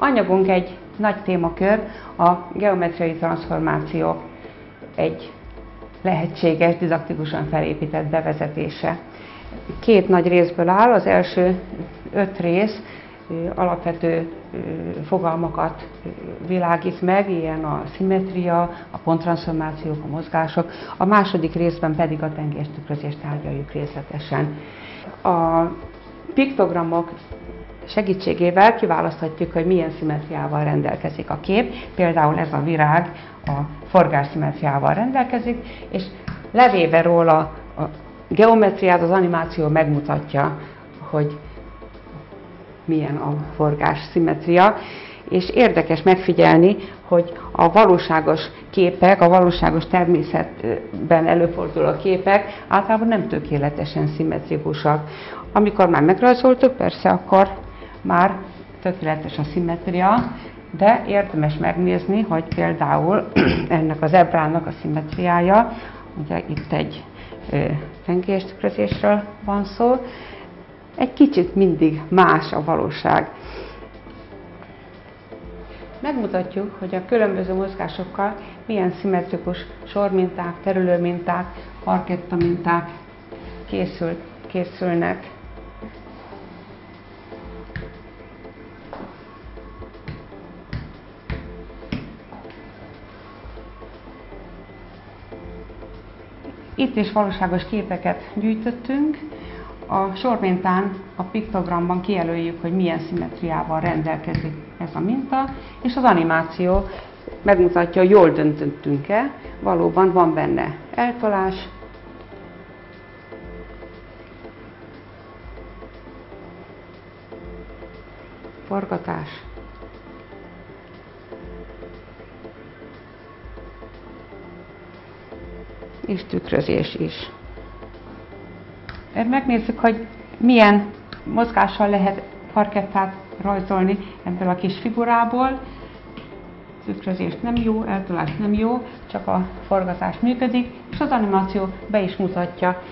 Anyagunk egy nagy témakör, a geometriai transformáció egy lehetséges, didaktikusan felépített bevezetése. Két nagy részből áll, az első 5 rész alapvető fogalmakat világít meg, ilyen a szimmetria, a ponttranszformációk, a mozgások, a második részben pedig a tengelytükrözést tárgyaljuk részletesen. A piktogramok segítségével kiválaszthatjuk, hogy milyen szimmetriával rendelkezik a kép. Például ez a virág a forgásszimmetriával rendelkezik, és levéve róla a geometriát, az animáció megmutatja, hogy milyen a forgásszimmetria. És érdekes megfigyelni, hogy a valóságos képek, a valóságos természetben előforduló képek általában nem tökéletesen szimmetrikusak. Amikor már megrajzoltuk, persze akkor már tökéletes a szimmetria, de érdemes megnézni, hogy például ennek a zebrának a szimmetriája, ugye itt egy tengelytükrözésről van szó, egy kicsit mindig más a valóság. Megmutatjuk, hogy a különböző mozgásokkal milyen szimmetrikus sorminták, terülőminták, parkettaminták készülnek. Itt is valóságos képeket gyűjtöttünk. A sormintán, a piktogramban kijelöljük, hogy milyen szimmetriával rendelkezik ez a minta, és az animáció megmutatja, hogy jól döntöttünk-e. Valóban van benne eltolás, forgatás, és tükrözés is. Megnézzük, hogy milyen mozgással lehet parkettát rajzolni ebből a kis figurából. Tükrözés nem jó, eltolás nem jó, csak a forgatás működik, és az animáció be is mutatja.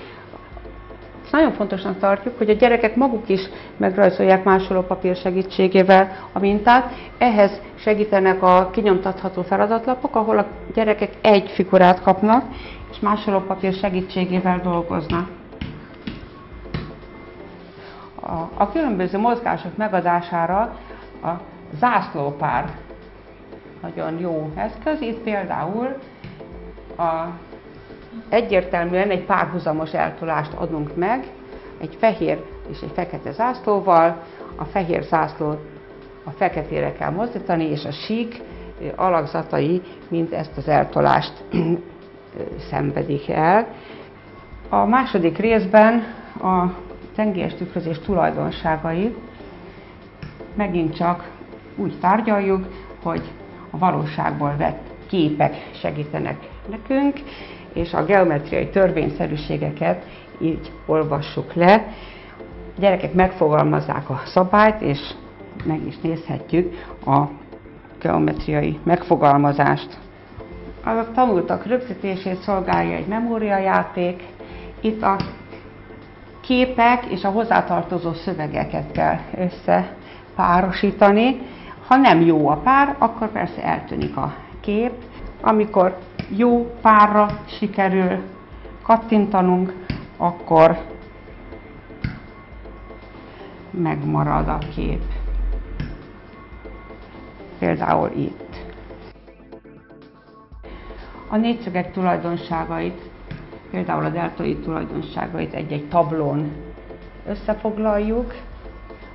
Ezt nagyon fontosnak tartjuk, hogy a gyerekek maguk is megrajzolják másolópapír segítségével a mintát. Ehhez segítenek a kinyomtatható feladatlapok, ahol a gyerekek egy figurát kapnak, és másolópapír segítségével dolgoznak. A különböző mozgások megadására a zászlópár nagyon jó eszköz. Itt például egyértelműen egy párhuzamos eltolást adunk meg, egy fehér és egy fekete zászlóval. A fehér zászlót a feketére kell mozdítani, és a sík alakzatai mind ezt az eltolást szenvedik el. A második részben a tengelytükrözés tulajdonságait megint csak úgy tárgyaljuk, hogy a valóságból vett képek segítenek nekünk, és a geometriai törvényszerűségeket így olvassuk le. A gyerekek megfogalmazzák a szabályt, és meg is nézhetjük a geometriai megfogalmazást. A tanultak rögzítését szolgálja egy memóriajáték. Itt a képek és a hozzátartozó szövegeket kell összepárosítani. Ha nem jó a pár, akkor persze eltűnik a kép. Amikor jó párra sikerül kattintanunk, akkor megmarad a kép. Például itt. A négyszögek tulajdonságait, például a deltoid tulajdonságait egy-egy tablón összefoglaljuk.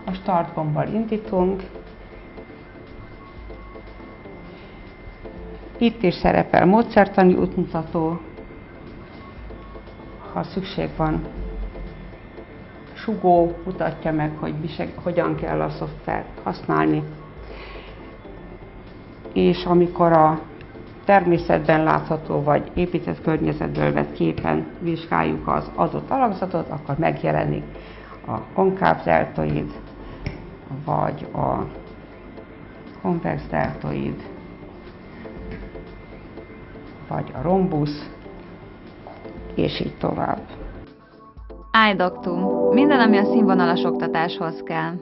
A start gombbal indítunk. Itt is szerepel módszertani útmutató, ha szükség van. Sugó mutatja meg, hogy hogyan kell a szoftvert használni. És amikor a természetben látható vagy épített környezetből vett képen vizsgáljuk az adott alakzatot, akkor megjelenik a konkáv deltoid, vagy a konvex deltoid, vagy a és így tovább. iDoctum. Minden, ami a színvonalas oktatáshoz kell.